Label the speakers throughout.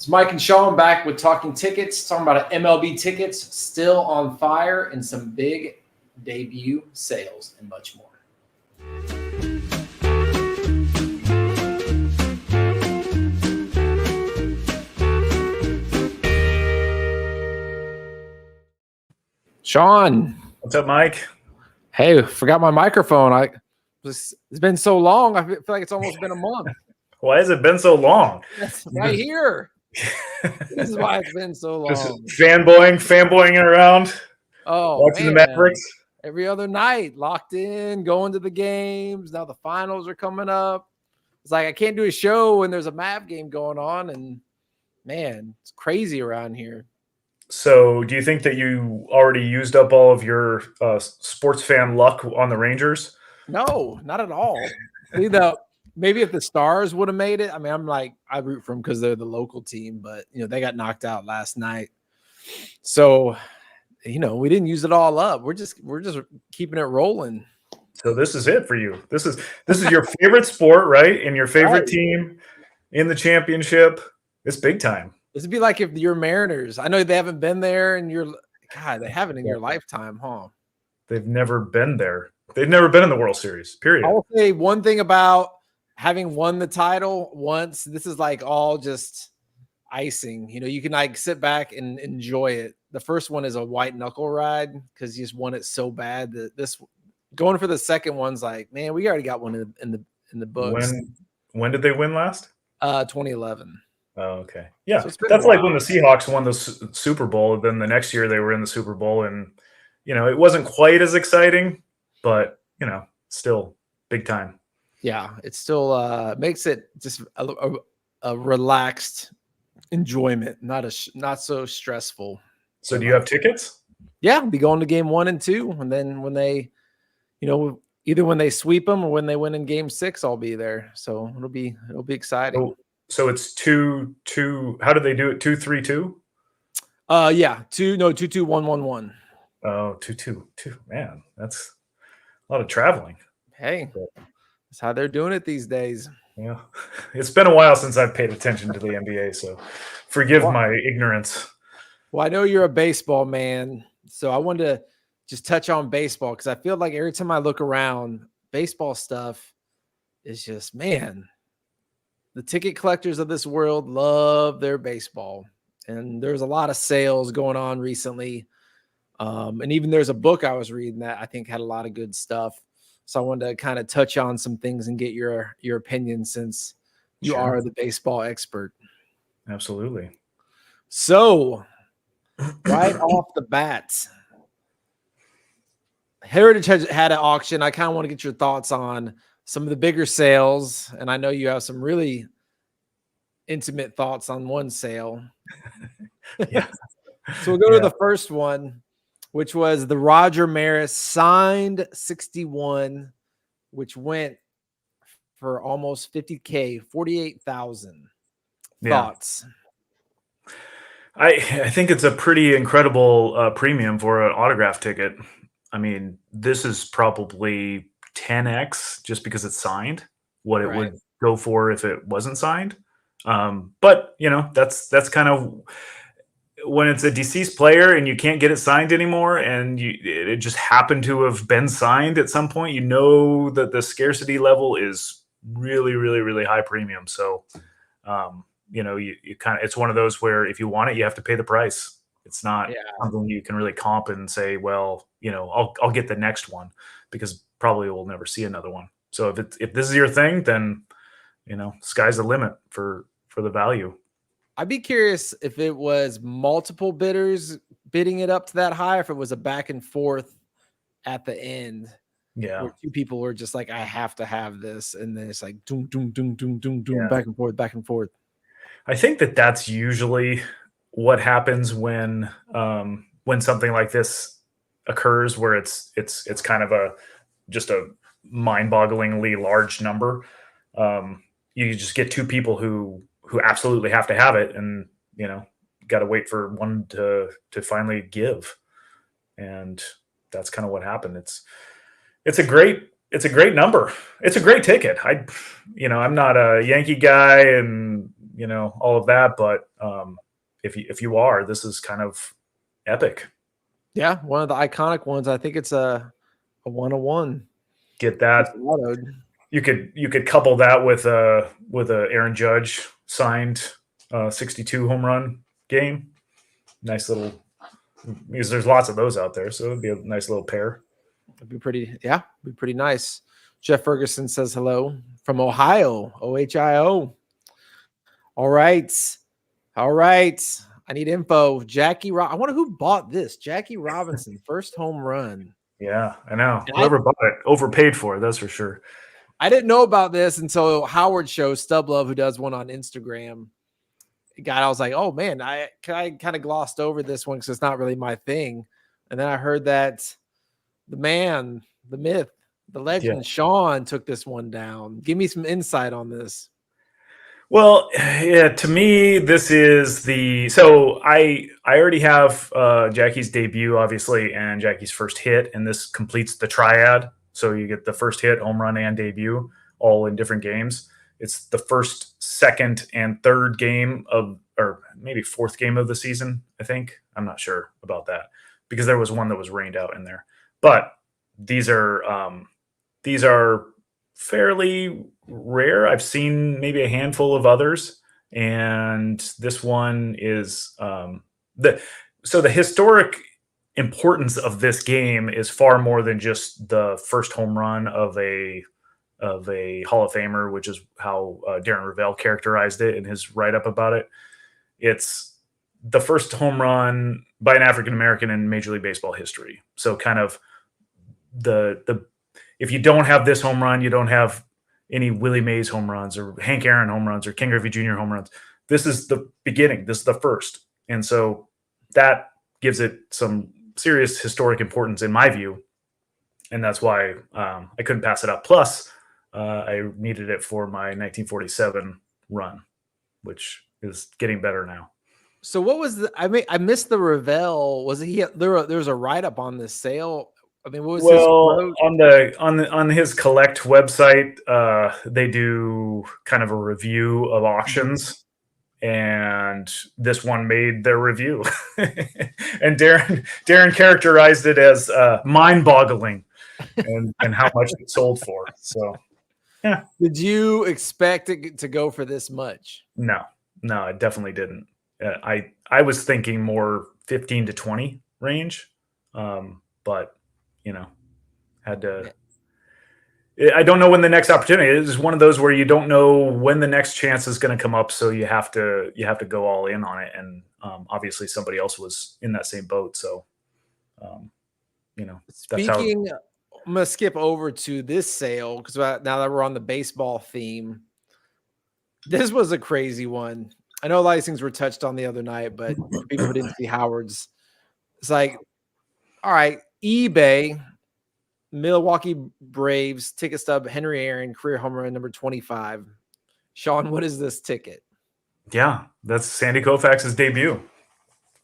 Speaker 1: It's Mike and Shaun back with Talking Tickets, talking about MLB tickets still on fire and some big debut sales and much more. Shaun.
Speaker 2: What's up, Mike?
Speaker 1: Hey, forgot my microphone. It's been so long. I feel like it's almost been a month.
Speaker 2: Why has it been so long?
Speaker 1: That's right here. This is why it's been so long.
Speaker 2: Just fanboying around.
Speaker 1: Oh,
Speaker 2: watching
Speaker 1: man.
Speaker 2: the Mavericks.
Speaker 1: Every other night, locked in, going to the games. Now the finals are coming up. It's like I can't do a show when there's a Mav game going on, and man, it's crazy around here.
Speaker 2: So, do you think that you already used up all of your sports fan luck on the Rangers?
Speaker 1: No, not at all. Maybe if the Stars would have made it. I mean, I root for them because they're the local team, but they got knocked out last night. So, we didn't use it all up. We're just keeping it rolling.
Speaker 2: So this is it for you. This is your favorite sport, right? And your favorite team in the championship. It's big time.
Speaker 1: This would be like if you're Mariners. I know they haven't been there, and they haven't in your lifetime, huh?
Speaker 2: They've never been there. They've never been in the World Series, period.
Speaker 1: I will say one thing about having won the title once. This is like all just icing. You can sit back and enjoy it. The first one is a white knuckle ride because you just won it so bad that this going for the second one's like, man, we already got one in the books.
Speaker 2: When did they win last?
Speaker 1: 2011.
Speaker 2: Oh, okay. Yeah,
Speaker 1: so
Speaker 2: that's like when the Seahawks won the Super Bowl. Then the next year they were in the Super Bowl, and it wasn't quite as exciting, but still big time.
Speaker 1: Yeah, it still makes it just a relaxed enjoyment, not so stressful.
Speaker 2: So, do you have tickets?
Speaker 1: Yeah, I'll be going to game 1 and 2, and then when they, either when they sweep them or when they win in game 6, I'll be there. So it'll be exciting.
Speaker 2: So it's 2. How do they do it? 2-3-2?
Speaker 1: Yeah, 2-2-1-1-1.
Speaker 2: Oh, 2-2-2. Man, that's a lot of traveling.
Speaker 1: Hey, that's how they're doing it these days.
Speaker 2: Yeah, it's been a while since I've paid attention to the NBA, so forgive my ignorance.
Speaker 1: Well, I know you're a baseball man, so I wanted to just touch on baseball because I feel like every time I look around, baseball stuff is just, man, the ticket collectors of this world love their baseball. And there's a lot of sales going on recently. And even there's a book I was reading that I think had a lot of good stuff. So I wanted to kind of touch on some things and get your opinion since you are the baseball expert.
Speaker 2: Absolutely.
Speaker 1: So right off the bat, Heritage had an auction. I kind of want to get your thoughts on some of the bigger sales. And I know you have some really intimate thoughts on one sale.
Speaker 2: Yeah.
Speaker 1: So we'll go to the first one, which was the Roger Maris signed 61, which went for almost $50K, 48,000. Thoughts?
Speaker 2: I think it's a pretty incredible premium for an autograph ticket. I mean, this is probably 10x just because it's signed what it would go for if it wasn't signed. But that's kind of when it's a deceased player and you can't get it signed anymore, and it just happened to have been signed at some point. That the scarcity level is really, really, really high premium. So, you kind of, it's one of those where if you want it, you have to pay the price. It's not something you can really comp and say, well, I'll get the next one because probably we'll never see another one. So if this is your thing, then sky's the limit for the value.
Speaker 1: I'd be curious if it was multiple bidders bidding it up to that high, if it was a back and forth at the end.
Speaker 2: Yeah.
Speaker 1: Where two people were just like, I have to have this. And then it's like, doom, doom, doom, doom, doom, doom, back and forth, back and forth.
Speaker 2: I think that's usually what happens when something like this occurs, where it's kind of just a mind-bogglingly large number. You just get two people who absolutely have to have it, and got to wait for one to finally give, and that's kind of what happened. It's a great number. It's a great ticket. I'm not a Yankee guy, and you know, all of that. But if you are, this is kind of epic.
Speaker 1: Yeah, one of the iconic ones. I think it's a 101.
Speaker 2: Get that. You could couple that with a Aaron Judge signed 62 home run game. Nice little, because there's lots of those out there, so it'd be a nice little pair.
Speaker 1: It'd be pretty, yeah, be pretty nice. Jeff Ferguson says hello from Ohio, OHIO. All right. I need info. I wonder who bought this. Jackie Robinson, first home run.
Speaker 2: Yeah, I know. And whoever bought it overpaid for it, that's for sure.
Speaker 1: I didn't know about this until Howard show Stub Love, who does one on Instagram. I was like, oh man, I kind of glossed over this one because it's not really my thing. And then I heard that the man, the myth, the legend, Shaun took this one down. Give me some insight on this.
Speaker 2: Well, yeah, to me, this is so I already have Jackie's debut, obviously, and Jackie's first hit, and this completes the triad. So you get the first hit, home run, and debut, all in different games. It's the first, second, and third game or maybe fourth game of the season, I think. I'm not sure about that because there was one that was rained out in there. But these are fairly rare. I've seen maybe a handful of others, and this one is the historic importance of this game is far more than just the first home run of a Hall of Famer, which is how Darren Ravel characterized it in his write-up about it. It's the first home run by an African American in Major League Baseball history. So kind of the if you don't have this home run, you don't have any Willie Mays home runs or Hank Aaron home runs or Ken Griffey Jr. home runs. This is the beginning. This is the first. And so that gives it some serious historic importance in my view. And that's why I couldn't pass it up. Plus, I needed it for my 1947 run, which is getting better now.
Speaker 1: So what was I missed the Ravel. Was there was a write-up on this sale? I mean, what was his quote?
Speaker 2: on his Collect website, they do kind of a review of auctions, and this one made their review. And Darren characterized it as mind-boggling, and how much it sold for. So, yeah.
Speaker 1: Did you expect it to go for this much?
Speaker 2: No, I definitely didn't. I was thinking more 15 to 20 range, but you know, had to. I don't know when the next opportunity is. It's one of those where you don't know when the next chance is going to come up, so you have to go all in on it. And obviously, somebody else was in that same boat. So, you know,
Speaker 1: speaking. I'm gonna skip over to this sale because now that we're on the baseball theme, this was a crazy one. I know a lot of these things were touched on the other night, but for people who didn't see Howard's, it's like, all right, eBay, Milwaukee Braves, ticket stub, Henry Aaron, career home run number 25. Shaun, what is this ticket?
Speaker 2: Yeah, that's Sandy Koufax's debut.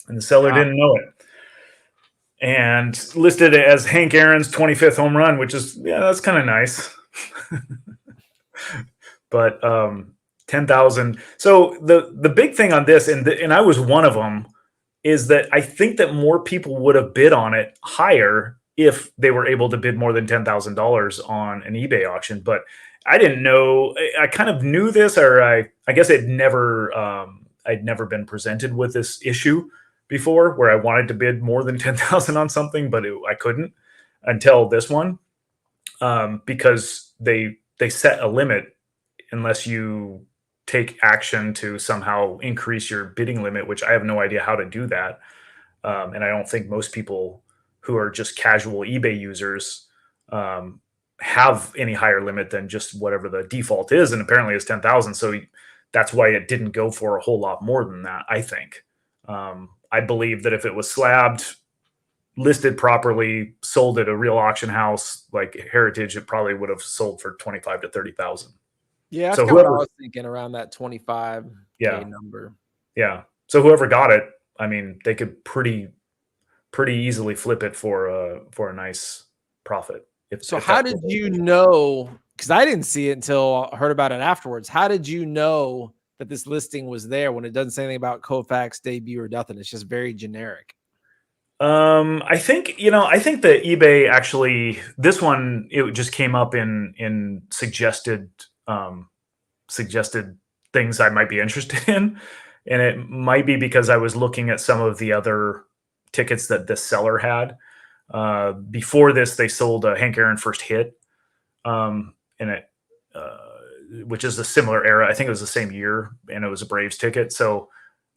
Speaker 2: And the seller didn't know it. And listed it as Hank Aaron's 25th home run, which is, that's kind of nice. But 10,000. So the big thing on this, and I was one of them, is that I think that more people would have bid on it higher if they were able to bid more than $10,000 on an eBay auction. But I didn't know. I kind of knew this, or I guess I'd never been presented with this issue before, where I wanted to bid more than 10,000 on something, but I couldn't until this one, because they set a limit unless you take action to somehow increase your bidding limit, which I have no idea how to do that. And I don't think most people who are just casual eBay users have any higher limit than just whatever the default is. And apparently it's 10,000. So that's why it didn't go for a whole lot more than that, I think. I believe that if it was slabbed, listed properly, sold at a real auction house like Heritage, it probably would have sold for 25 to 30,000.
Speaker 1: Yeah, that's what I was thinking, around that 25K number.
Speaker 2: Yeah. So whoever got it, I mean, they could pretty easily flip it for a nice profit.
Speaker 1: How did you know? Because I didn't see it until I heard about it afterwards. How did you know that this listing was there when it doesn't say anything about Koufax debut or nothing. It's just very generic.
Speaker 2: I think that eBay actually, this one, it just came up in suggested things I might be interested in, and it might be because I was looking at some of the other tickets that this seller had. Before this, they sold a Hank Aaron first hit, in it, which is a similar era. I think it was the same year, and it was a Braves ticket. So,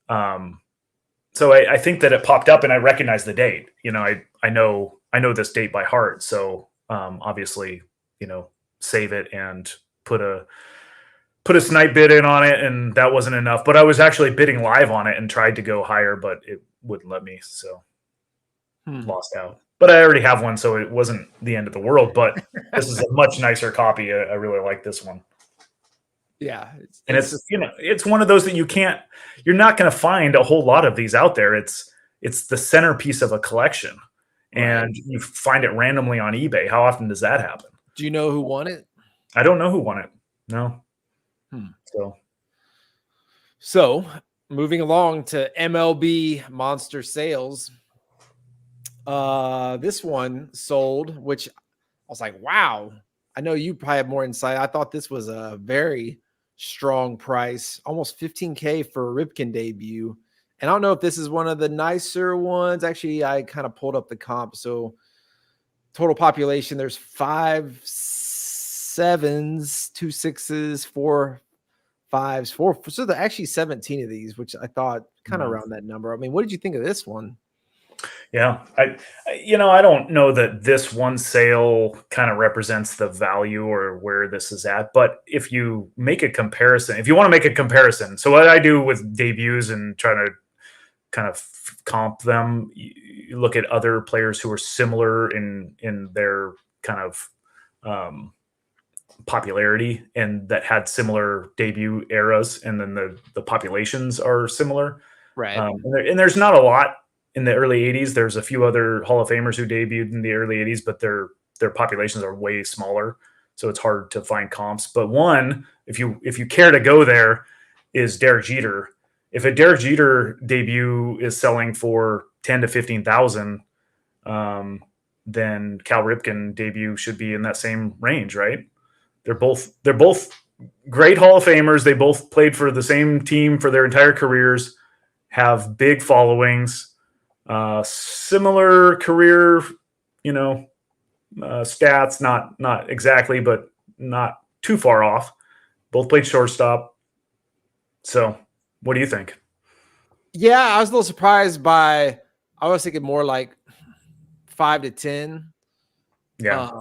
Speaker 2: I think that it popped up, and I recognized the date. I know this date by heart. So, obviously, save it and put a snipe bid in on it, and that wasn't enough. But I was actually bidding live on it and tried to go higher, but it wouldn't let me. So, lost out. But I already have one, so it wasn't the end of the world. But this is a much nicer copy. I really like this one.
Speaker 1: Yeah,
Speaker 2: it's one of those that you're not going to find a whole lot of these out there. It's the centerpiece of a collection, and you find it randomly on eBay. How often does that happen?
Speaker 1: Do you know who won it?
Speaker 2: I don't know who won it. No.
Speaker 1: So moving along to MLB monster sales. This one sold, which I was like, wow. I know you probably have more insight. I thought this was a very strong price, almost $15K for a Ripkin debut. And I don't know if this is one of the nicer ones. Actually, I kind of pulled up the comp. So total population, there's 5 7s, 2 6s, 4 5s, 4. So there are actually 17 of these, which I thought kind of around that number. I mean, what did you think of this one?
Speaker 2: Yeah, I don't know that this one sale kind of represents the value or where this is at, but if you make a comparison, if you want to make a comparison, so what I do with debuts and trying to kind of comp them, you look at other players who are similar in their kind of popularity and that had similar debut eras, and then the populations are similar,
Speaker 1: right?
Speaker 2: And there's not a lot in the early 80s. There's a few other Hall of Famers who debuted in the early 80s, but their populations are way smaller, so it's hard to find comps. But one, if you care to go there, is Derek Jeter. If a Derek Jeter debut is selling for 10 to 15,000, then Cal Ripken debut should be in that same range, right? They're both great Hall of Famers. They both played for the same team for their entire careers, have big followings. Similar career, stats, not exactly, but not too far off. Both played shortstop. So, what do you think?
Speaker 1: Yeah, I was a little surprised I was thinking more like 5 to 10.
Speaker 2: Yeah.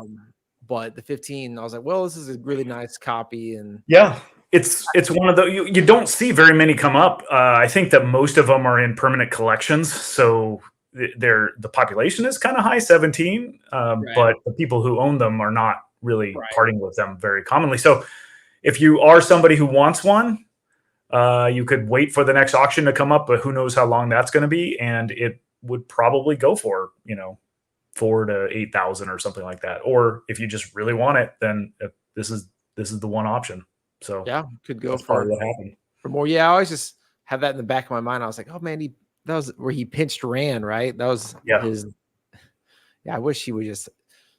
Speaker 1: But the 15, I was like, well, this is a really nice copy. And
Speaker 2: yeah, it's one of the, you don't see very many come up. I think that most of them are in permanent collections. So the population is kind of high, 17, but the people who own them are not really parting with them very commonly. So if you are somebody who wants one, you could wait for the next auction to come up, but who knows how long that's going to be. And it would probably go for, 4 to 8,000 or something like that. Or if you just really want it, then this is the one option. So
Speaker 1: yeah, could go
Speaker 2: for what happened
Speaker 1: for more. Yeah, I always just have that in the back of my mind. I was like, oh man, that was where he pinched Rand, right? That was his. Yeah, I wish he would just.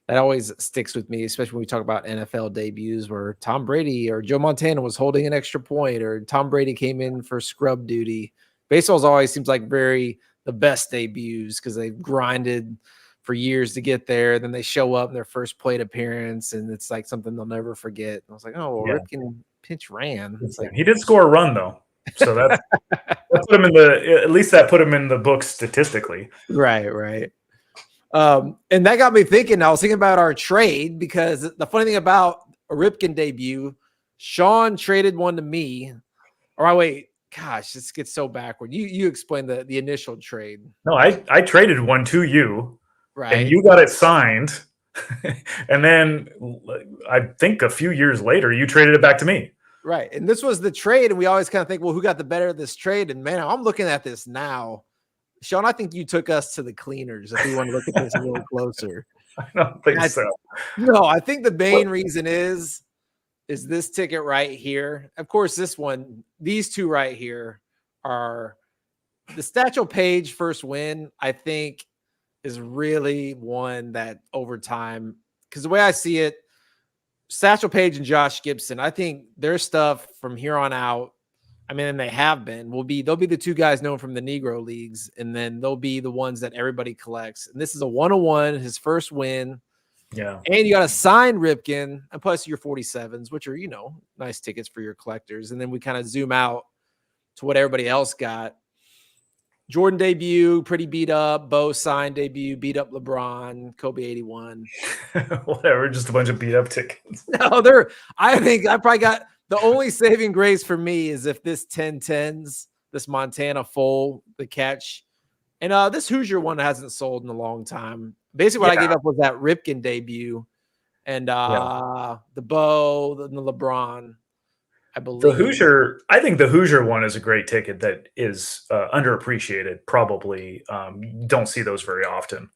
Speaker 1: That always sticks with me, especially when we talk about NFL debuts where Tom Brady or Joe Montana was holding an extra point, or Tom Brady came in for scrub duty. Baseball's always seems like the best debuts because they've grinded for years to get there. Then they show up in their first plate appearance, and it's like something they'll never forget. And I was like, oh, well, Ripken pinch ran. It's like
Speaker 2: he did score a run though, so that put him at least that put him in the book statistically.
Speaker 1: Right. And that got me thinking. I was thinking about our trade because the funny thing about a Ripken debut, Shaun traded one to me. Or wait, gosh, this gets so backward. You explained the initial trade.
Speaker 2: No, I traded one to you.
Speaker 1: Right.
Speaker 2: And you got it signed. And then I think a few years later, you traded it back to me.
Speaker 1: Right. And this was the trade. And we always kind of think, well, who got the better of this trade? And man, I'm looking at this now. Shaun, I think you took us to the cleaners if we want to look at this a little closer.
Speaker 2: I don't think so.
Speaker 1: No, I think the main reason is is this ticket right here. Of course, these two right here are the Satchel Paige first win, I think, is really one that over time, because the way I see it, Satchel Paige and Josh Gibson, I think their stuff from here on out, I mean, and they have been, they'll be the two guys known from the Negro leagues, and then they'll be the ones that everybody collects. And this is a 101, his first win.
Speaker 2: Yeah.
Speaker 1: And you got to sign Ripkin, and plus your 47s, which are, nice tickets for your collectors. And then we kind of zoom out to what everybody else got. Jordan debut, pretty beat up. Bo signed debut, beat up LeBron. Kobe 81.
Speaker 2: Whatever, just a bunch of beat up tickets.
Speaker 1: No, I think I probably got the only saving grace for me is if this 10-10s, this Montana full, the catch. And this Hoosier one hasn't sold in a long time. Basically, what I gave up was that Ripkin debut and the Bo, the LeBron. I believe
Speaker 2: I think the Hoosier one is a great ticket that is underappreciated. Probably don't see those very often.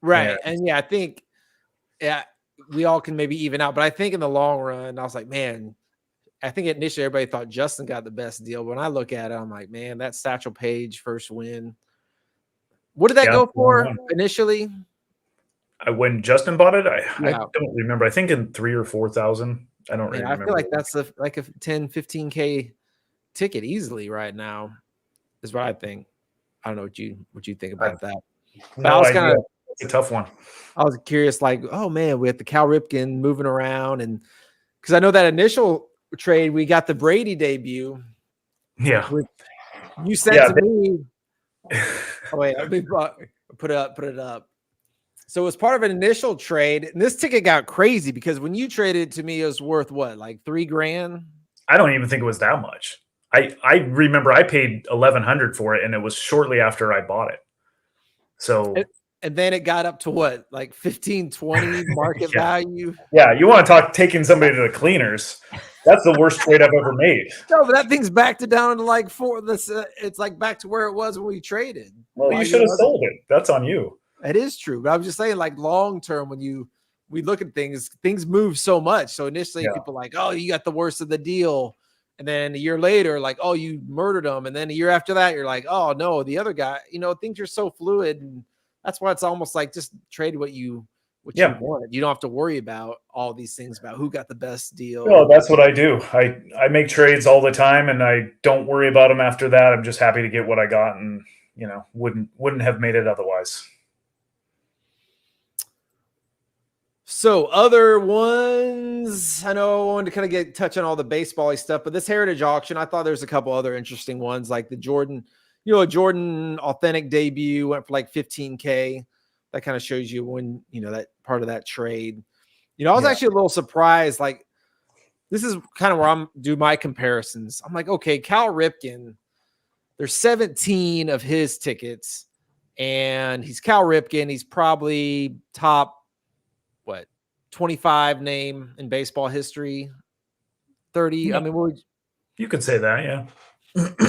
Speaker 1: Right. And I think we all can maybe even out, but I think in the long run, I was like, man, I think initially everybody thought Justin got the best deal. But when I look at it, I'm like, man, that Satchel Paige first win. What did that go for initially?
Speaker 2: When Justin bought it, I don't remember. I think in 3,000 or 4,000. I don't really remember.
Speaker 1: I feel like that's like a 10, 15K ticket easily right now, is what I think. I don't know what you think about that. But I was kind of,
Speaker 2: it's a tough one.
Speaker 1: I was curious, like, oh man, we had the Cal Ripken moving around, and because I know that initial trade, we got the Brady debut.
Speaker 2: Yeah.
Speaker 1: You sent to me. Oh wait, let me put it up. So it was part of an initial trade, and this ticket got crazy because when you traded it to me, it was worth what, like $3,000?
Speaker 2: I don't even think it was that much. I remember I paid $1,100 for it, and it was shortly after I bought it. So
Speaker 1: and then it got up to what, like 15, 20 market value?
Speaker 2: Yeah, you want to talk taking somebody to the cleaners. That's the worst trade I've ever made.
Speaker 1: No, but that thing's backed it down to like it's like back to where it was when we traded.
Speaker 2: Well, you should have sold it. That's on you.
Speaker 1: It is true. But I'm just saying, like, long term, when we look at things move so much. So initially people are like, oh, you got the worst of the deal. And then a year later, like, oh, you murdered him. And then a year after that, you're like, oh no, the other guy, things are so fluid. And that's why it's almost like just trade what you wanted. You don't have to worry about all these things about who got the best deal.
Speaker 2: No, that's what I do. I make trades all the time, and I don't worry about them after that. I'm just happy to get what I got, and wouldn't have made it otherwise.
Speaker 1: So other ones, I know I wanted to kind of touch on all the baseball-y stuff, but this Heritage auction, I thought there's a couple other interesting ones, like the Jordan authentic debut went for like 15K. That kind of shows you when, that part of that trade. I was actually a little surprised. Like, this is kind of where I'm do my comparisons. I'm like, okay, Cal Ripken, there's 17 of his tickets, and he's Cal Ripken. He's probably top 25 name in baseball history. 30. Yeah. I mean,
Speaker 2: you could say that, yeah.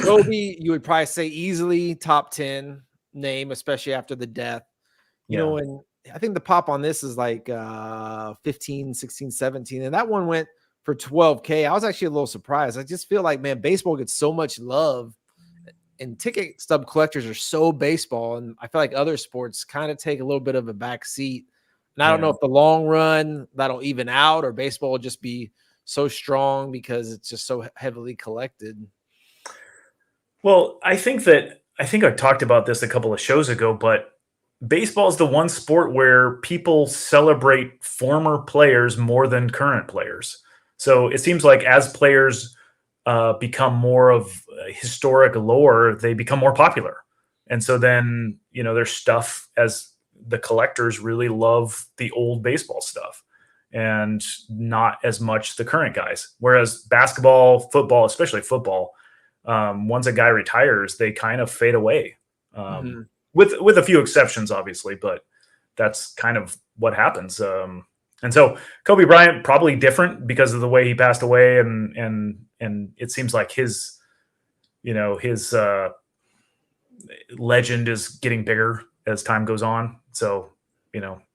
Speaker 1: Kobe, you would probably say easily top 10 name, especially after the death. And I think the pop on this is like 15, 16, 17. And that one went for 12K. I was actually a little surprised. I just feel like, man, baseball gets so much love, and ticket stub collectors are so baseball. And I feel like other sports kind of take a little bit of a back seat. And I don't know if the long run that'll even out, or baseball will just be so strong because it's just so heavily collected.
Speaker 2: Well, I think I talked about this a couple of shows ago, but baseball is the one sport where people celebrate former players more than current players. So it seems like as players become more of historic lore, they become more popular. And so then, their stuff, as the collectors really love the old baseball stuff and not as much the current guys. Whereas basketball, football, especially football, once a guy retires, they kind of fade away. With a few exceptions, obviously, but that's kind of what happens. And so Kobe Bryant, probably different because of the way he passed away, and it seems like his legend is getting bigger as time goes on. So,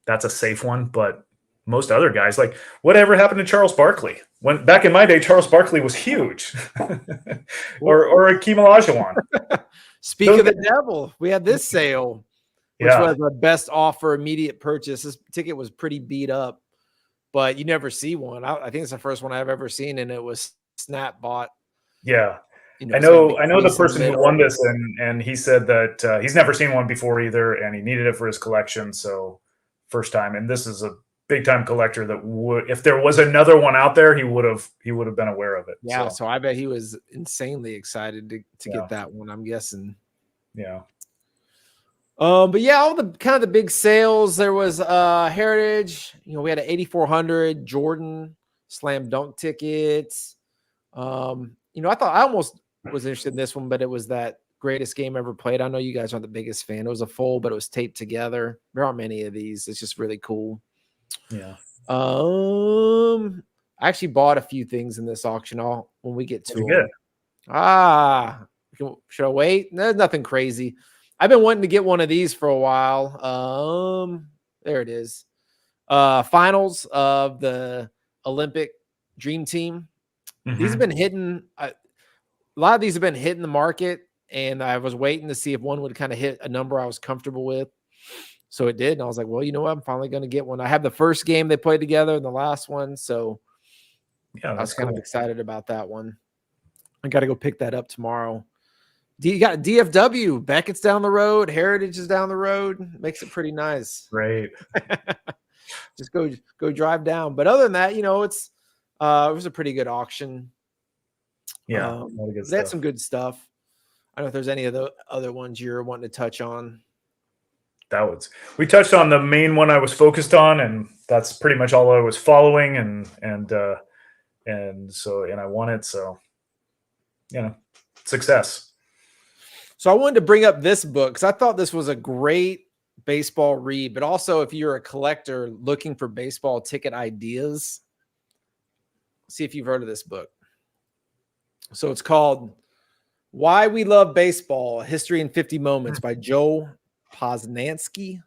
Speaker 2: that's a safe one, but most other guys. Like, whatever happened to Charles Barkley? When back in my day, Charles Barkley was huge, or Akeem Olajuwon.
Speaker 1: Speak of the devil, we had this sale, which was the best offer immediate purchase. This ticket was pretty beat up, but you never see one. I think it's the first one I've ever seen, and it was Snap bought.
Speaker 2: Yeah.
Speaker 1: You know,
Speaker 2: I know the person who won this, and he said that he's never seen one before either, and he needed it for his collection. So first time, and this is a big time collector that would, if there was another one out there, he would have been aware of it.
Speaker 1: Yeah, so I bet he was insanely excited to get that one, I'm guessing.
Speaker 2: Yeah.
Speaker 1: But yeah, all the kind of the big sales. There was Heritage. You know, we had an 8,400 Jordan slam dunk tickets. You know, I almost was interested in this one, but it was that greatest game ever played. I know you guys aren't the biggest fan. It was a full, but it was taped together. There aren't many of these. It's just really cool.
Speaker 2: Yeah.
Speaker 1: I actually bought a few things in this auction. When we get to
Speaker 2: them.
Speaker 1: Should I wait? There's nothing crazy. I've been wanting to get one of these for a while. There it is. Finals of the Olympic Dream Team. These have been hidden. A lot of these have been hitting the market, and I was waiting to see if one would kind of hit a number I was comfortable with. So it did, and I was like, well, you know what? I'm finally going to get one. I have the first game they played together and the last one, so yeah, I was kind of excited about that one. I got to go pick that up tomorrow. You got DFW. Beckett's down the road. Heritage is down the road. Makes it pretty nice.
Speaker 2: Right.
Speaker 1: Just go drive down. But other than that, you know, it was a pretty good auction.
Speaker 2: Yeah,
Speaker 1: they had some good stuff. I don't know if there's any of the other ones you're wanting to touch on.
Speaker 2: We touched on the main one I was focused on, and that's pretty much all I was following, and I won it. So, you know, success.
Speaker 1: So I wanted to bring up this book because I thought this was a great baseball read, but also if you're a collector looking for baseball ticket ideas, see if you've heard of this book. So it's called Why We Love Baseball, History in 50 Moments by Joe Posnanski.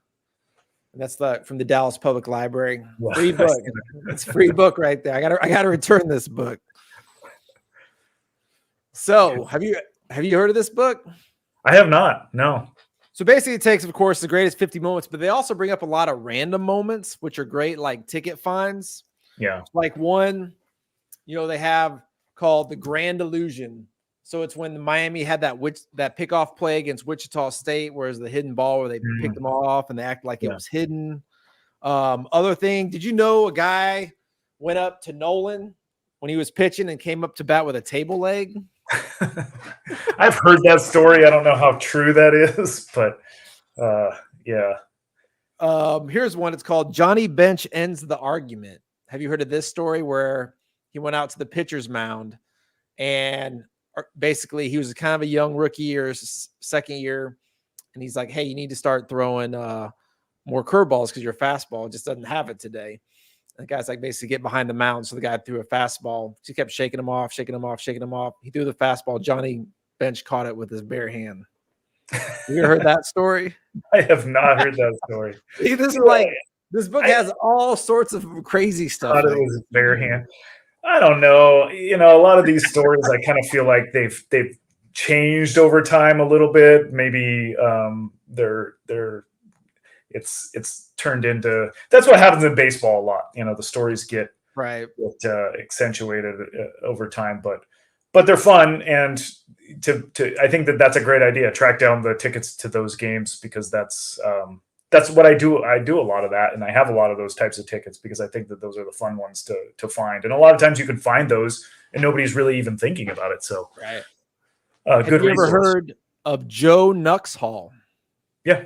Speaker 1: And that's from the Dallas Public Library. Free book. It's a free book right there. I gotta return this book. So have you heard of this book?
Speaker 2: I have not. No.
Speaker 1: So basically it takes, of course, the greatest 50 moments, but they also bring up a lot of random moments, which are great, like ticket finds.
Speaker 2: Yeah.
Speaker 1: Like one, you know, they have called the Grand Illusion. So it's when Miami had that pickoff play against Wichita State, whereas the hidden ball where they picked them all off and they act like it was hidden. Other thing, did you know a guy went up to Nolan when he was pitching and came up to bat with a table leg?
Speaker 2: I've heard that story. I don't know how true that is, but yeah.
Speaker 1: Here's one. It's called Johnny Bench Ends the Argument. Have you heard of this story where he went out to the pitcher's mound and basically he was kind of a young rookie or second year, and he's like, hey, you need to start throwing more curveballs because your fastball just doesn't have it today. The guy's like, basically get behind the mound. So the guy threw a fastball. He kept shaking him off. He threw the fastball. Johnny Bench caught it with his bare hand. You ever heard that story?
Speaker 2: I have not heard that story.
Speaker 1: See, this book has all sorts of crazy stuff.
Speaker 2: Caught it with his bare hand. I don't know. You know, a lot of these stories, I kind of feel like they've changed over time a little bit. Maybe it's turned into, that's what happens in baseball a lot. You know, the stories get accentuated over time, but they're fun. And I think that's a great idea. Track down the tickets to those games, because that's what I do. I do a lot of that, and I have a lot of those types of tickets because I think that those are the fun ones to find. And a lot of times you can find those and nobody's really even thinking about it. So
Speaker 1: have you ever heard of Joe Nuxhall?
Speaker 2: Yeah.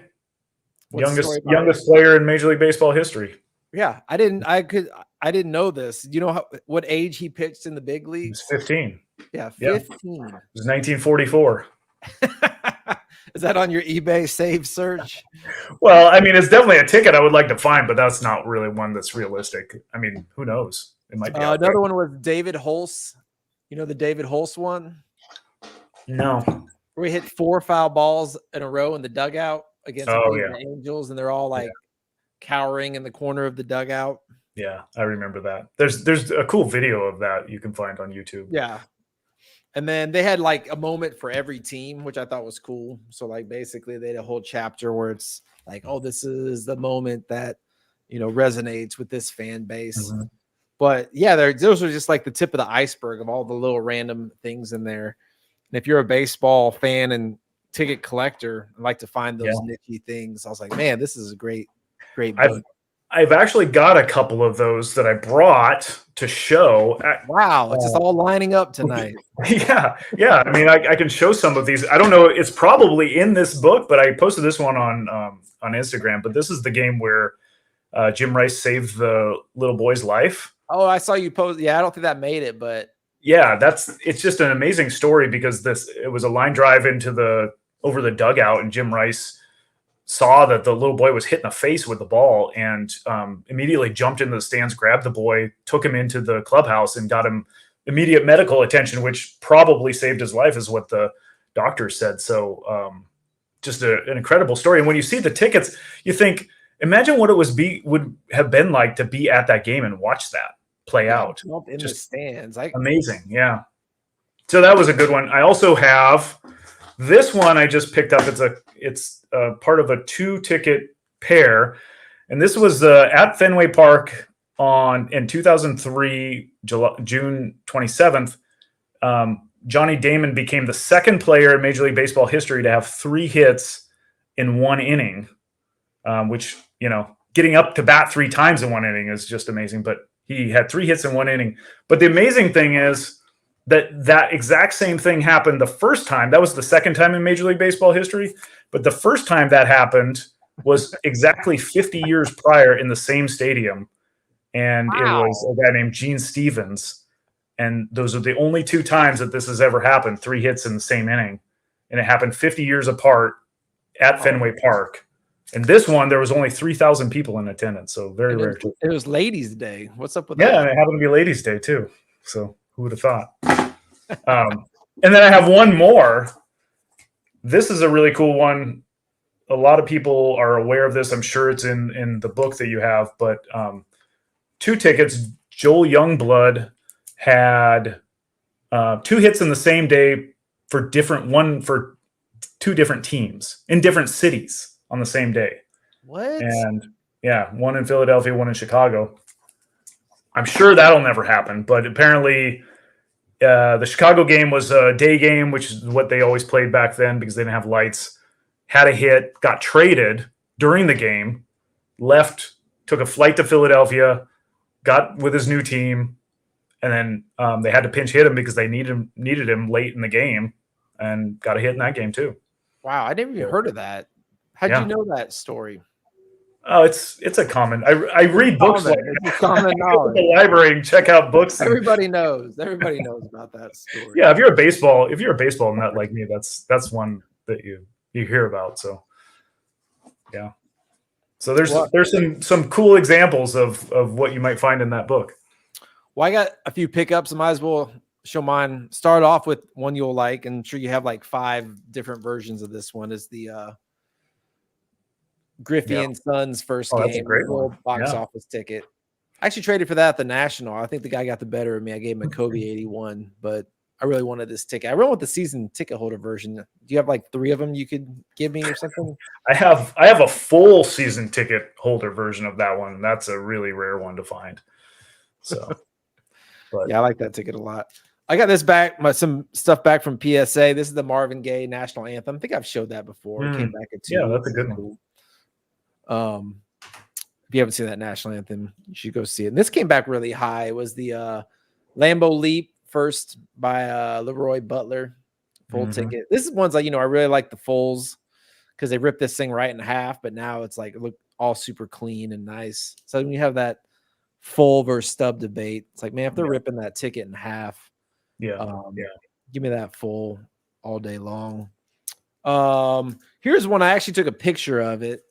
Speaker 2: Youngest player in Major League Baseball history.
Speaker 1: Yeah, I didn't know this. Do you know what age he pitched in the big league?
Speaker 2: He was 15.
Speaker 1: Yeah, 15.
Speaker 2: It was 1944.
Speaker 1: Is that on your eBay save search?
Speaker 2: Well, I mean, it's definitely a ticket I would like to find, but that's not really one that's realistic. I mean, who knows? It might be.
Speaker 1: Another one was David Holtz. You know the David Holtz one?
Speaker 2: No.
Speaker 1: Where he hit 4 foul balls in a row in the dugout against the Angels, and they're all like cowering in the corner of the dugout.
Speaker 2: Yeah, I remember that. There's a cool video of that you can find on YouTube.
Speaker 1: Yeah. And then they had like a moment for every team, which I thought was cool. So like basically they had a whole chapter where it's like, oh, this is the moment that, you know, resonates with this fan base.
Speaker 2: Mm-hmm.
Speaker 1: But yeah, those are just like the tip of the iceberg of all the little random things in there. And if you're a baseball fan and ticket collector, I like to find those niche things. I was like, man, this is a great book.
Speaker 2: I've actually got a couple of those that I brought to show.
Speaker 1: Wow, it's just all lining up tonight.
Speaker 2: Yeah. I mean, I can show some of these. I don't know. It's probably in this book, but I posted this one on Instagram. But this is the game where Jim Rice saved the little boy's life.
Speaker 1: Oh, I saw you post. Yeah, I don't think that made it, but
Speaker 2: yeah, it's just an amazing story because it was a line drive over the dugout, and Jim Rice saw that the little boy was hit in the face with the ball and immediately jumped into the stands, grabbed the boy, took him into the clubhouse, and got him immediate medical attention, which probably saved his life, is what the doctor said. So just an incredible story. And when you see the tickets, you think, imagine what it would have been like to be at that game and watch that play out
Speaker 1: in the stands.
Speaker 2: Amazing. Yeah. So that was a good one. I also have this one I just picked up. It's part of a 2-ticket pair. And this was at Fenway Park in 2003, June 27th. Johnny Damon became the second player in Major League Baseball history to have 3 hits in 1 inning, which, you know, getting up to bat 3 times in 1 inning is just amazing. But he had 3 hits in 1 inning. But the amazing thing is that exact same thing happened the first time. That was the second time in Major League Baseball history. But the first time that happened was exactly 50 years prior in the same stadium. And It was a guy named Gene Stevens. And those are the only 2 times that this has ever happened, 3 hits in the same inning. And it happened 50 years apart at Fenway Park. And this one, there was only 3,000 people in attendance, so very rare.
Speaker 1: It was Ladies' Day. What's up with
Speaker 2: that? Yeah,
Speaker 1: and
Speaker 2: it happened to be Ladies' Day too. So who would have thought? And then I have one more. This is a really cool one. A lot of people are aware of this. I'm sure it's in the book that you have. But 2 tickets. Joel Youngblood had 2 hits in the same day for 2 different teams in different cities on the same day.
Speaker 1: What?
Speaker 2: And yeah, one in Philadelphia, one in Chicago. I'm sure that'll never happen, but apparently the Chicago game was a day game, which is what they always played back then because they didn't have lights. Had a hit, got traded during the game, left, took a flight to Philadelphia, got with his new team, and then they had to pinch hit him because they needed him late in the game, and got a hit in that game too.
Speaker 1: Wow, I never even heard of that. How'd you know that story?
Speaker 2: Oh, it's a common. I read books like
Speaker 1: it's common knowledge.
Speaker 2: The library and check out books.
Speaker 1: Everybody knows. Everybody knows about that story.
Speaker 2: Yeah, if you're a baseball nut like me, that's one that you hear about. So yeah. So there's some cool examples of what you might find in that book.
Speaker 1: Well, I got a few pickups. I might as well show mine. Start off with one you'll like, and I'm sure you have like 5 different versions of this one. Is the Griffey and Sons first game. That's a great one. Box office ticket. I actually traded for that at the National. I think the guy got the better of me. I gave him a Kobe 81, but I really wanted this ticket. I really want the season ticket holder version. Do you have like 3 of them you could give me or something?
Speaker 2: I have a full season ticket holder version of that one. That's a really rare one to find. So, but
Speaker 1: yeah, I like that ticket a lot. I got this back, some stuff back from PSA. This is the Marvin Gaye National Anthem. I think I've showed that before. It came back at 2.
Speaker 2: Yeah, that's a good one.
Speaker 1: If you haven't seen that National Anthem, you should go see it. And this came back really high. It was the Lambeau Leap first by Leroy Butler full ticket. This is ones like, I really like the fulls because they ripped this thing right in half, but now it's like look all super clean and nice. So when you have that full versus stub debate, it's like, man, if they're ripping that ticket in half, give me that full all day long. Here's one. I actually took a picture of it,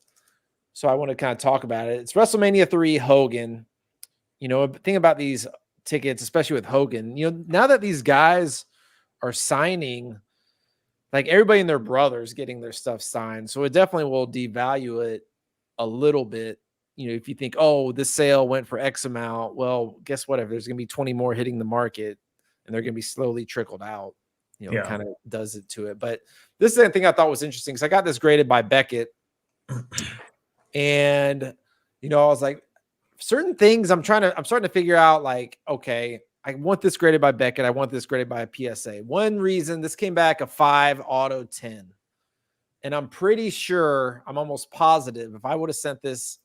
Speaker 1: so I want to kind of talk about it. It's WrestleMania 3 Hogan. Think about these tickets, especially with Hogan. Now that these guys are signing, like everybody and their brothers getting their stuff signed, so it definitely will devalue it a little bit. if you think, oh, this sale went for X amount, well, guess what? If there's going to be 20 more hitting the market and they're going to be slowly trickled out, it kind of does it to it. But this is the thing I thought was interesting. So I got this graded by Beckett and, I was like, certain things I'm starting to figure out like, okay, I want this graded by Beckett. I want this graded by a PSA. One reason this came back a 5 auto 10. And I'm pretty sure, I'm almost positive if I would have sent this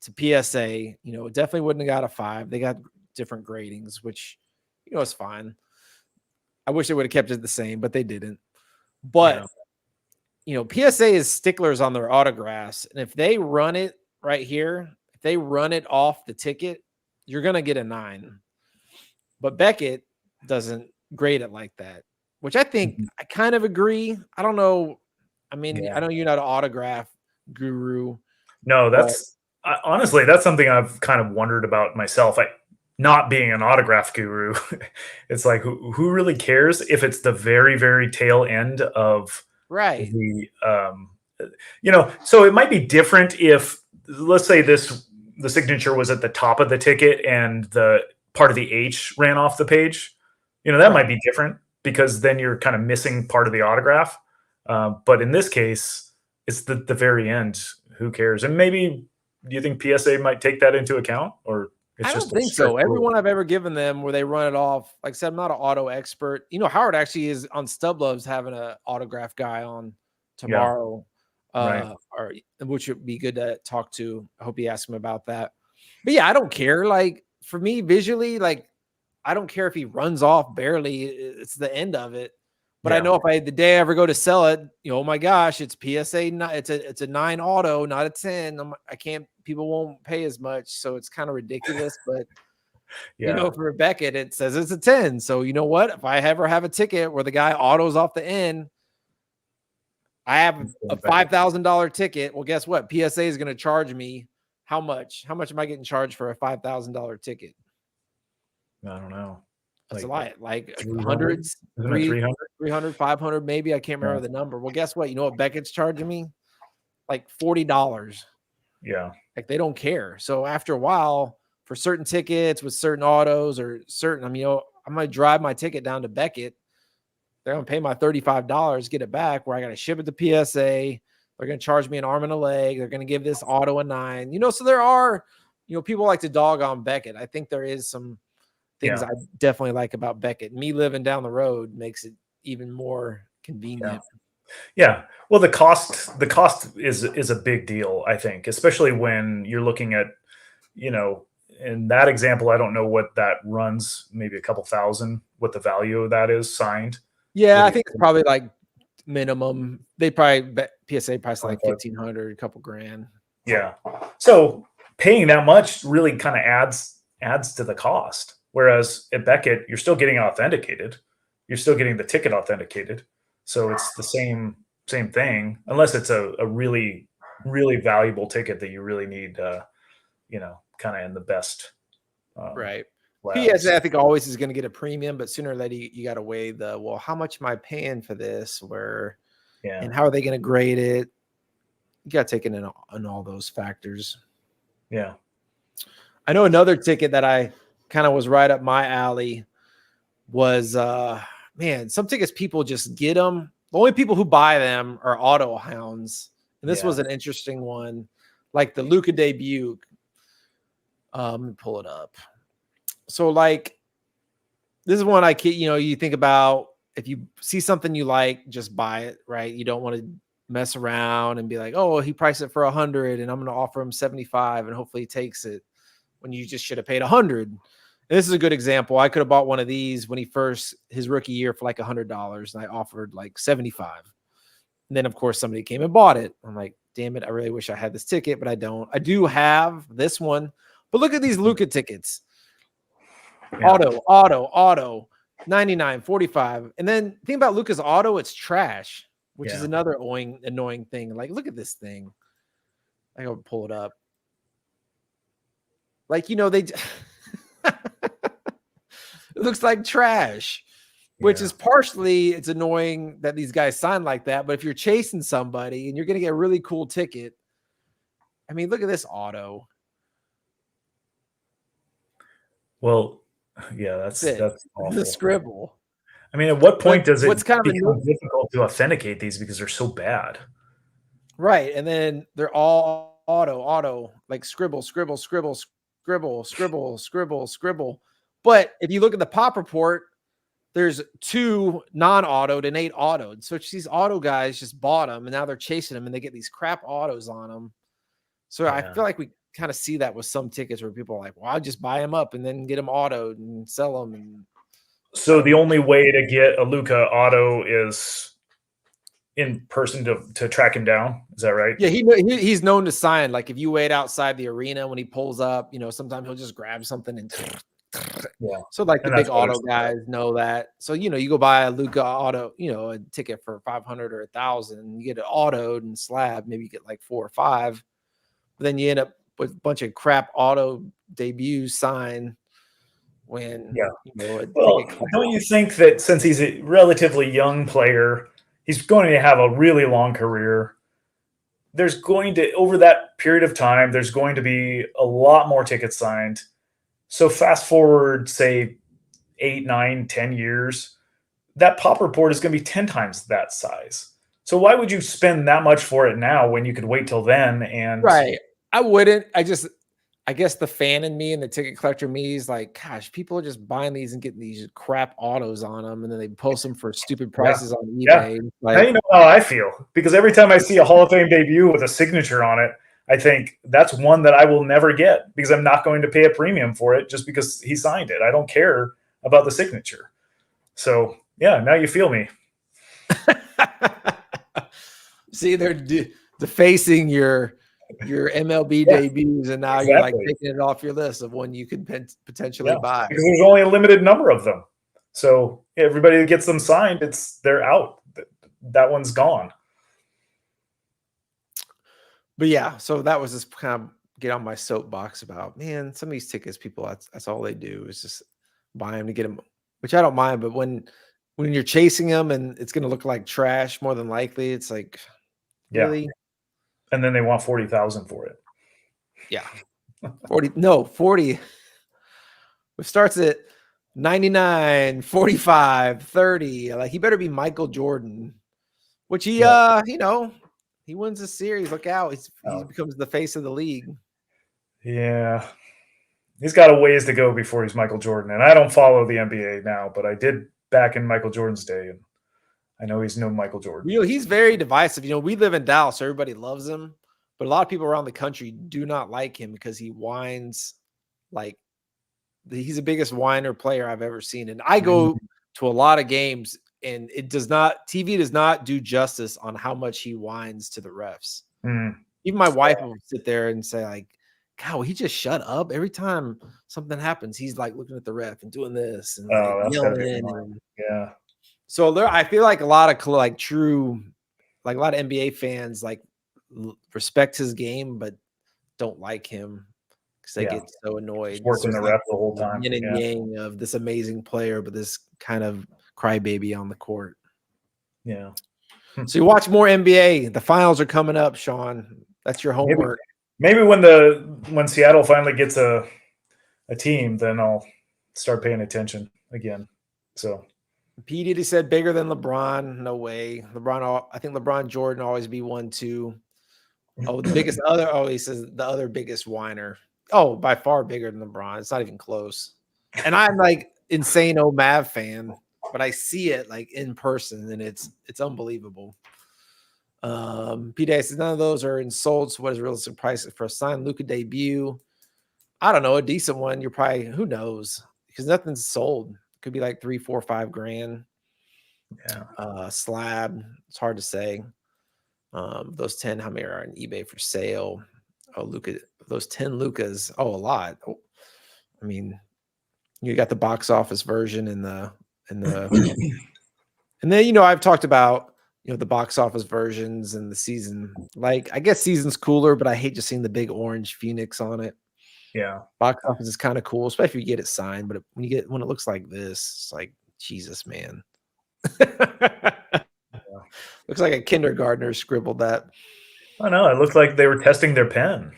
Speaker 1: to PSA, it definitely wouldn't have got a 5. They got different gradings, which, it's fine. I wish they would have kept it the same, but they didn't. But, PSA is sticklers on their autographs. And if they run it right here, if they run it off the ticket, you're going to get a 9. But Beckett doesn't grade it like that, which I think I kind of agree. I don't know. I mean, I know you're not an autograph guru.
Speaker 2: No, honestly, that's something I've kind of wondered about myself. Not being an autograph guru, it's like, who really cares if it's the very, very tail end of the, so it might be different if, let's say the signature was at the top of the ticket and the part of the H ran off the page, that might be different because then you're kind of missing part of the autograph. But in this case, it's the very end. Who cares? And maybe, do you think PSA might take that into account, or it's
Speaker 1: I
Speaker 2: just
Speaker 1: don't think so. Everyone I've ever given them where they run it off, like I said, I'm not an auto expert. Howard actually is on Stubs having an autograph guy on tomorrow, which would be good to talk to. I hope he asks him about that. But yeah, I don't care. Like for me, visually, like I don't care if he runs off barely. It's the end of it. But I know if the day I ever go to sell it, oh my gosh, it's PSA. It's a 9 auto, not a 10. People won't pay as much. So it's kind of ridiculous. But, for Beckett, it says it's a 10. So you know what? If I ever have a ticket where the guy autos off the end, I have a $5,000 ticket. Well, guess what? PSA is going to charge me how much? How much am I getting charged for a $5,000 ticket?
Speaker 2: I don't know.
Speaker 1: That's a lot. Like hundreds, 300, 500, maybe. I can't remember the number. Well, guess what? You know what Beckett's charging me? Like $40.
Speaker 2: Yeah.
Speaker 1: Like they don't care. So after a while, for certain tickets with certain autos or certain, I might drive my ticket down to Beckett. They're going to pay my $35, get it back, where I got to ship it to PSA. They're going to charge me an arm and a leg. They're going to give this auto a 9. So there are, people like to dog on Beckett. I think there is some things I definitely like about Beckett. Me living down the road makes it even more convenient.
Speaker 2: Yeah. Well, the cost is a big deal, I think, especially when you're looking at, in that example, I don't know what that runs, maybe a couple thousand, what the value of that is signed.
Speaker 1: Yeah, I think it's probably like minimum. They probably PSA price like 1,500, a couple grand.
Speaker 2: Yeah. So paying that much really kind of adds to the cost. Whereas at Beckett, you're still getting authenticated. You're still getting the ticket authenticated. So it's the same thing, unless it's a really, really valuable ticket that you really need, kind of in the best.
Speaker 1: Right. PSA, I think, always is going to get a premium, but sooner or later you got to weigh how much am I paying for this? And how are they going to grade it? You got to take it in all those factors.
Speaker 2: Yeah.
Speaker 1: I know another ticket that I kind of was right up my alley was some tickets people just get them. The only people who buy them are auto hounds, and this was an interesting one, like the Luka debut. Let me pull it up. So like this is one you think about, if you see something you like, just buy it, right? You don't want to mess around and be like, oh, he priced it for 100 and I'm going to offer him 75 and hopefully he takes it, when you just should have paid 100. And this is a good example. I could have bought one of these when his rookie year for like $100, and I offered like 75. And then of course somebody came and bought it. I'm like, damn it, I really wish I had this ticket, but I don't. I do have this one, but look at these Luka tickets. Auto, 99, 45. And then think about Luka's auto, it's trash, which is another annoying thing. Like, look at this thing. I gotta pull it up. Like, they it looks like trash, which is partially, it's annoying that these guys sign like that. But if you're chasing somebody and you're going to get a really cool ticket, I mean, look at this auto.
Speaker 2: Well, yeah, that's
Speaker 1: it. The
Speaker 2: awful.
Speaker 1: scribble.
Speaker 2: I mean, at what point
Speaker 1: But
Speaker 2: does it
Speaker 1: what's kind of
Speaker 2: become difficult to authenticate these because they're so bad?
Speaker 1: right, and then they're all auto, like scribble, scribble, scribble, scribble, scribble, scribble, scribble. But if you look at the pop report, there's 2 non-autoed and 8 autoed. So it's these auto guys just bought them, and now they're chasing them, and they get these crap autos on them. So I
Speaker 2: Yeah.
Speaker 1: feel like we kind of see that with some tickets where people are like, "Well, I'll just buy them up and then get them autoed and sell them." And I
Speaker 2: So
Speaker 1: don't
Speaker 2: the
Speaker 1: know.
Speaker 2: only way to get a Luka auto is in person to track him down. Is that right?
Speaker 1: Yeah, he's known to sign. Like if you wait outside the arena when he pulls up, sometimes he'll just grab something and
Speaker 2: Yeah.
Speaker 1: so like the
Speaker 2: And
Speaker 1: big
Speaker 2: that's what
Speaker 1: auto
Speaker 2: it's
Speaker 1: guys know that. So you go buy a Luka auto, a ticket for 500 or 1,000, you get it autoed and slab, maybe you get like 4 or 5. But then you end up with a bunch of crap auto debuts signed when
Speaker 2: yeah.
Speaker 1: a
Speaker 2: Well,
Speaker 1: ticket.
Speaker 2: don't you think that since he's a relatively young player, he's going to have a really long career? There's going to, over that period of time, there's going to be a lot more tickets signed. So fast forward, say 8, 9, 10 years, that pop report is going to be 10 times that size. So why would you spend that much for it now when you could wait till then? And
Speaker 1: Right. I wouldn't. I guess the fan in me and the ticket collector me is like, gosh, people are just buying these and getting these crap autos on them, and then they post them for stupid
Speaker 2: yeah,
Speaker 1: prices on
Speaker 2: yeah.
Speaker 1: eBay.
Speaker 2: Now
Speaker 1: Like,
Speaker 2: you know how I feel, because every time I see a Hall of Fame debut with a signature on it, I think that's one that I will never get because I'm not going to pay a premium for it just because he signed it. I don't care about the signature. So yeah, now you feel me.
Speaker 1: see, they're defacing your MLB
Speaker 2: Yeah,
Speaker 1: debuts, and now you're like
Speaker 2: exactly.
Speaker 1: taking it off your list of one you could potentially
Speaker 2: Yeah,
Speaker 1: buy.
Speaker 2: because there's only a limited number of them. So everybody that gets them signed, they're out. That one's gone.
Speaker 1: But yeah, so that was just kind of get on my soapbox about, man, some of these tickets, people, that's all they do is just buy them to get them, which I don't mind. But when you're chasing them and it's going to look like trash, more than likely, it's like,
Speaker 2: Yeah,
Speaker 1: really?
Speaker 2: and then they want 40,000 for it.
Speaker 1: Yeah. 40. It starts at 99, 45, 30. Like he better be Michael Jordan, which he,
Speaker 2: Yeah.
Speaker 1: he wins the series. Look out. He
Speaker 2: Oh,
Speaker 1: becomes the face of the league.
Speaker 2: yeah. He's got a ways to go before he's Michael Jordan. And I don't follow the NBA now, but I did back in Michael Jordan's day. And I know he's no Michael Jordan.
Speaker 1: He's very divisive. We live in Dallas, so everybody loves him, but a lot of people around the country do not like him because he whines like he's the biggest whiner player I've ever seen. And I go to a lot of games, and TV does not do justice on how much he whines to the refs.
Speaker 2: Mm.
Speaker 1: Even my wife will sit there and say, like, God, will he just shut up? Every time something happens, he's like looking at the ref and doing this and like
Speaker 2: Oh, that's gotta be
Speaker 1: yelling.
Speaker 2: annoying. Yeah.
Speaker 1: So I feel like a lot of like true, like a lot of NBA fans like respect his game, but don't like him because they
Speaker 2: Yeah.
Speaker 1: get so annoyed.
Speaker 2: Just working
Speaker 1: There's
Speaker 2: the
Speaker 1: like
Speaker 2: ref the whole time.
Speaker 1: yin and
Speaker 2: Yeah.
Speaker 1: yang of this amazing player, but this kind of crybaby on the court.
Speaker 2: Yeah.
Speaker 1: So you watch more NBA. The finals are coming up, Shaun. That's your homework.
Speaker 2: Maybe when Seattle finally gets a team, then I'll start paying attention again. So
Speaker 1: P. Diddy said bigger than LeBron. No way. I think LeBron Jordan always be 1-2. Oh, the biggest other. Oh, he says the other biggest whiner. Oh, by far bigger than LeBron. It's not even close. And I'm like insane Mav fan, but I see it like in person, and it's unbelievable. PDA says none of those are in sold. So what is realistic price for a signed Luka debut? I don't know, a decent one. You're probably, who knows, because nothing's sold. Could be like 3, 4, 5 grand.
Speaker 2: yeah.
Speaker 1: Slab. It's hard to say. Those 10, how many are on eBay for sale? Oh, Luka, those 10 Lukas. Oh, a lot. Oh, I mean, you got the box office version and and then I've talked about the box office versions and the season. Like, I guess season's cooler, but I hate just seeing the big orange Phoenix on it.
Speaker 2: Yeah.
Speaker 1: Box office is kind of cool, especially if you get it signed. But when it looks like this, it's like, Jesus, man. Looks like a kindergartner scribbled that.
Speaker 2: I know. It looked like they were testing their pen.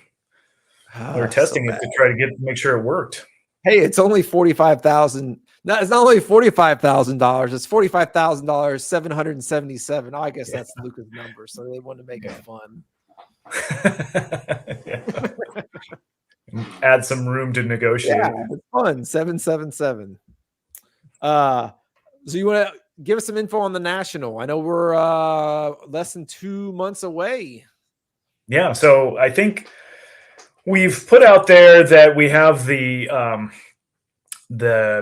Speaker 2: They were
Speaker 1: So
Speaker 2: testing it
Speaker 1: bad.
Speaker 2: to try to make sure it worked.
Speaker 1: Hey, it's only 45,000. No, it's not only $45,000. It's $45,000, 777. Oh, I guess that's Luka's number, so they want to make it fun.
Speaker 2: Add some room to negotiate.
Speaker 1: Yeah, it's fun. 777. So you want to give us some info on the National? I know we're less than 2 months away.
Speaker 2: Yeah, so I think we've put out there that we have the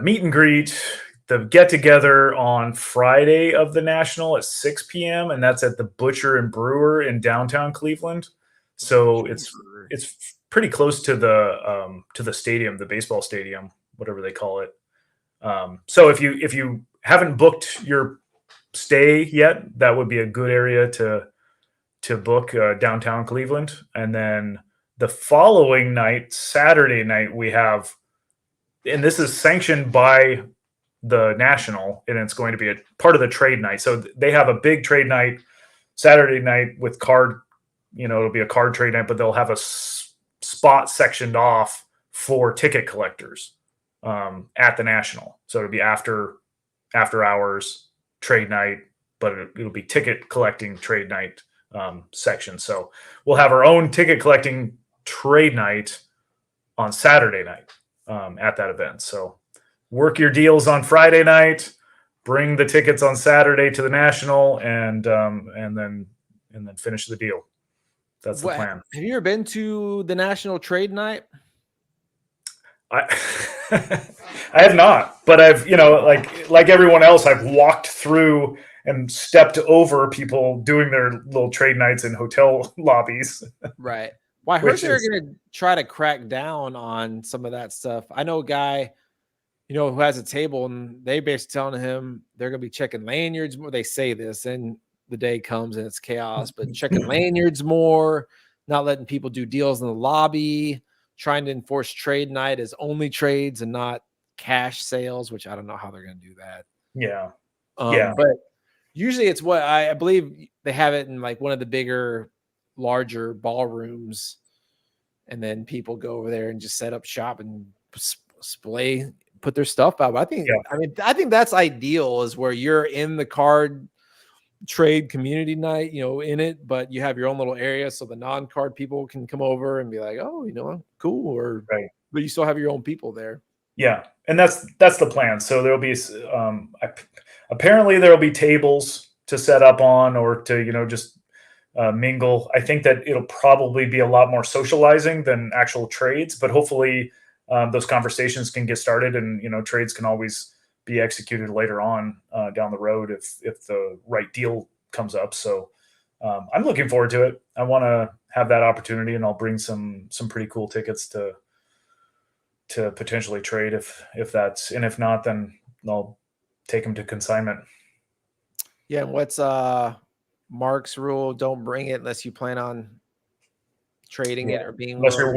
Speaker 2: meet and greet, the get together on Friday of the National at 6 p.m. and that's at the Butcher and Brewer in downtown Cleveland. So it's pretty close to the stadium, the baseball stadium, whatever they call it. So if you haven't booked your stay yet, that would be a good area to book, downtown Cleveland. And then the following night, Saturday night, we have, and this is sanctioned by the National, and it's going to be a part of the trade night. So they have a big trade night Saturday night with card, it'll be a card trade night, but they'll have a spot sectioned off for ticket collectors at the National. So it'll be after hours trade night, but it'll be ticket collecting trade night section. So we'll have our own ticket collecting trade night on Saturday night at that event. So work your deals on Friday night, bring the tickets on Saturday to the National, and then finish the deal. That's the plan.
Speaker 1: Have you ever been to the National Trade Night?
Speaker 2: I have not, but I've, like everyone else, I've walked through and stepped over people doing their little trade nights in hotel lobbies.
Speaker 1: Right. Well, I heard they're going to try to crack down on some of that stuff. I know a guy, who has a table, and they basically telling him they're going to be checking lanyards more. They say this, and the day comes and it's chaos, but checking lanyards more, not letting people do deals in the lobby, trying to enforce trade night as only trades and not cash sales, which I don't know how they're going to do that.
Speaker 2: Yeah.
Speaker 1: But usually it's what I believe they have it in like one of the larger ballrooms, and then people go over there and just set up shop and display, put their stuff out. But I think that's ideal, is where you're in the card trade community night, in it, but you have your own little area so the non-card people can come over and be like, oh, cool, or
Speaker 2: right.
Speaker 1: But you still have your own people there.
Speaker 2: Yeah, and that's the plan. So there'll be apparently there'll be tables to set up on, or to just mingle. I think that it'll probably be a lot more socializing than actual trades, but hopefully those conversations can get started, and trades can always be executed later on down the road if the right deal comes up. So I'm looking forward to it. I want to have that opportunity, and I'll bring some pretty cool tickets to potentially trade if that's, and if not, then I'll take them to consignment.
Speaker 1: Yeah. And what's Mark's rule? Don't bring it unless you plan on trading it, or being
Speaker 2: unless you're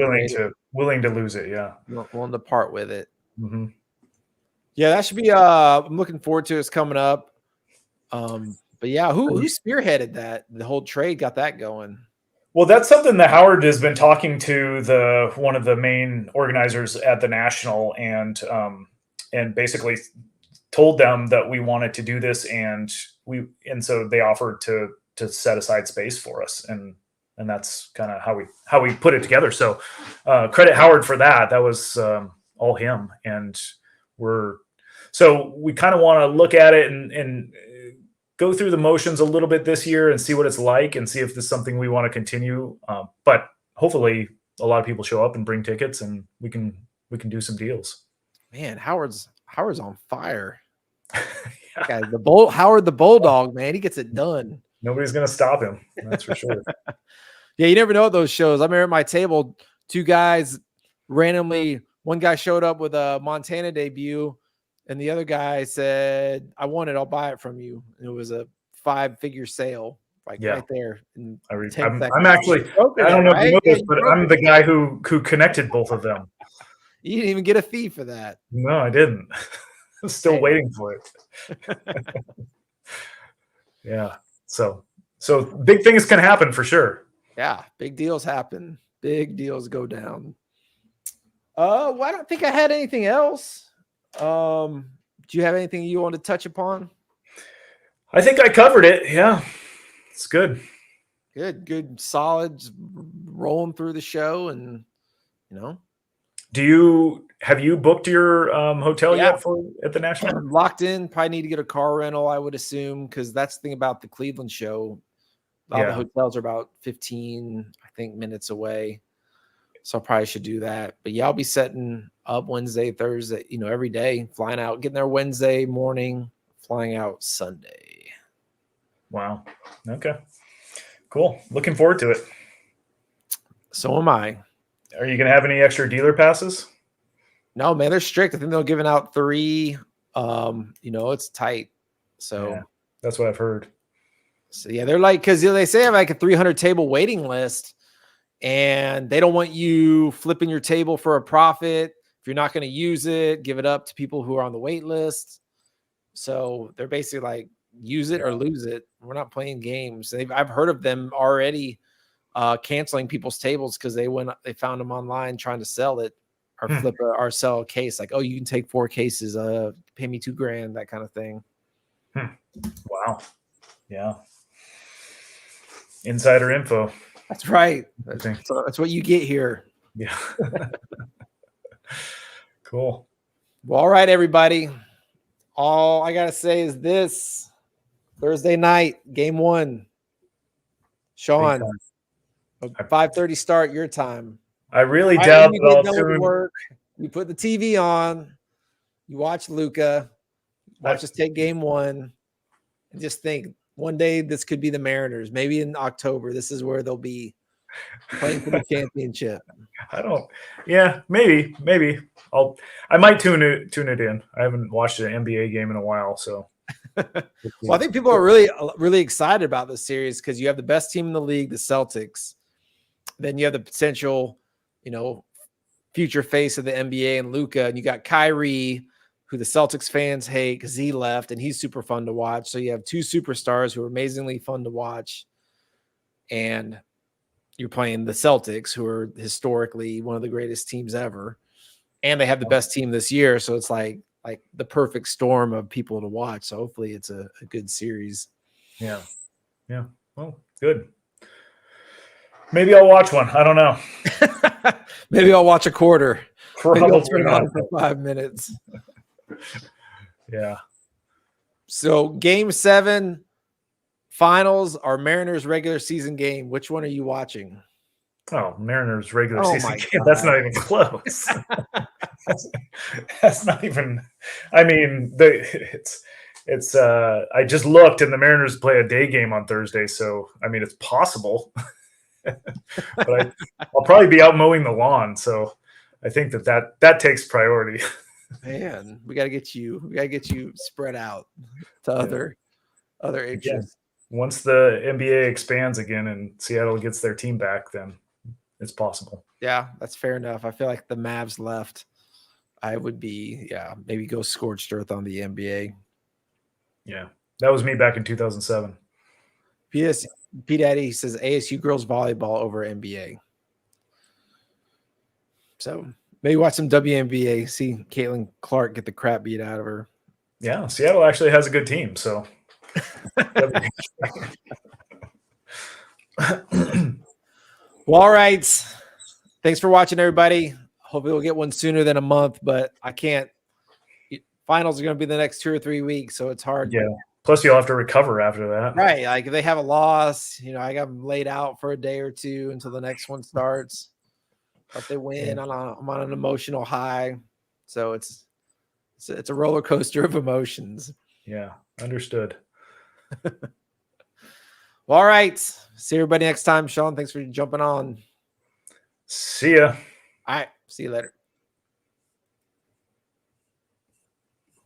Speaker 2: willing to lose it. Yeah.
Speaker 1: Willing to part with it.
Speaker 2: Mm-hmm.
Speaker 1: Yeah, that should be I'm looking forward to it. It's coming up. But yeah, who spearheaded that? The whole trade got that going.
Speaker 2: Well, that's something that Howard has been talking to one of the main organizers at the National, and basically told them that we wanted to do this, and so they offered to set aside space for us, and that's kind of how we put it together. So credit Howard for that. That was all him, and we kind of want to look at it and go through the motions a little bit this year and see what it's like, and see if this is something we want to continue. But hopefully a lot of people show up and bring tickets, and we can do some deals.
Speaker 1: Man, Howard's on fire. Yeah. Howard the Bulldog, man, he gets it done.
Speaker 2: Nobody's gonna stop him, that's for sure.
Speaker 1: Yeah, you never know at those shows. I remember at my table, two guys randomly, one guy showed up with a Montana debut, and the other guy said, I want it, I'll buy it from you. And it was a 5-figure sale, right there.
Speaker 2: I'm actually, I don't know if you know this, but I'm the guy who connected both of them.
Speaker 1: You didn't even get a fee for that.
Speaker 2: No, I didn't. I'm still waiting for it. Yeah. So big things can happen for sure.
Speaker 1: Yeah. Big deals happen. Big deals go down. Well, I don't think I had anything else. Do you have anything you want to touch upon?
Speaker 2: I think I covered it. Yeah, it's good.
Speaker 1: Good, solid, just rolling through the show, and
Speaker 2: Have you booked your hotel
Speaker 1: yeah,
Speaker 2: yet at the National?
Speaker 1: locked in. Probably need to get a car rental, I would assume, because that's the thing about the Cleveland show. All the hotels are about 15, I think, minutes away. So I probably should do that. But yeah, I'll be setting up Wednesday, Thursday, every day, flying out, getting there Wednesday morning, flying out Sunday.
Speaker 2: Wow. Okay. Cool. Looking forward to it.
Speaker 1: So am I.
Speaker 2: Are you going to have any extra dealer passes?
Speaker 1: No, man, they're strict. I think they're giving out 3. It's tight. So
Speaker 2: yeah, that's what I've heard.
Speaker 1: So yeah, they're like, because they say I have like a 300 table waiting list, and they don't want you flipping your table for a profit. If you're not going to use it, give it up to people who are on the wait list. So they're basically like, use it or lose it. We're not playing games. I've heard of them already canceling people's tables because they found them online trying to sell it or flip or sell a case. Like, oh, you can take 4 cases, pay me $2,000, that kind of thing.
Speaker 2: Wow. Yeah. Insider info.
Speaker 1: That's right. That's what you get here.
Speaker 2: Yeah. Cool.
Speaker 1: Well, all right, everybody. All I got to say is this: Thursday night, game 1. Shaun, 5:30 start your time.
Speaker 2: I really doubt that I'll tune.
Speaker 1: Work. You put the TV on. You watch Luka. Watch us take game 1, and just think, one day this could be the Mariners. Maybe in October, this is where they'll be playing for the championship.
Speaker 2: Maybe. I might tune it in. I haven't watched an NBA game in a while, so.
Speaker 1: Well, I think people are really, really excited about this series because you have the best team in the league, the Celtics. Then you have the potential, future face of the NBA and Luka, and you got Kyrie, who the Celtics fans hate because he left, and he's super fun to watch. So you have 2 superstars who are amazingly fun to watch, and you're playing the Celtics, who are historically one of the greatest teams ever, and they have the best team this year. So it's like the perfect storm of people to watch. So hopefully it's a good series.
Speaker 2: Yeah. Well, good. Maybe I'll watch one. I don't know.
Speaker 1: Maybe I'll watch a quarter.
Speaker 2: Probably
Speaker 1: Maybe I'll turn it on for 5 minutes.
Speaker 2: Yeah.
Speaker 1: So game 7 finals are Mariners regular season game. Which one are you watching?
Speaker 2: Oh, Mariners regular season game. That's not even close. that's not even. I mean, it's. I just looked, and the Mariners play a day game on Thursday, so I mean, it's possible. But I'll probably be out mowing the lawn, so I think that takes priority.
Speaker 1: Man, we gotta get you spread out to other interests.
Speaker 2: Again, once the NBA expands again and Seattle gets their team back, then it's possible.
Speaker 1: Yeah, that's fair enough. I feel like the Mavs left. I would be, maybe go scorched earth on the NBA.
Speaker 2: Yeah, that was me back in 2007.
Speaker 1: P Daddy says ASU girls volleyball over NBA. So maybe watch some WNBA. See Caitlin Clark get the crap beat out of her.
Speaker 2: Yeah, Seattle actually has a good team. So.
Speaker 1: Well, all right. Thanks for watching, everybody. Hopefully we'll get one sooner than a month, but I can't. Finals are going to be the next 2 or 3 weeks, so it's hard.
Speaker 2: Yeah. Plus, you'll have to recover after that.
Speaker 1: Right. Like if they have a loss, I got them laid out for a day or 2 until the next one starts. If they win, I'm on an emotional high. So it's a roller coaster of emotions.
Speaker 2: Yeah. Understood.
Speaker 1: Well, all right. See everybody next time. Shaun, thanks for jumping on.
Speaker 2: See ya.
Speaker 1: All right. See you later.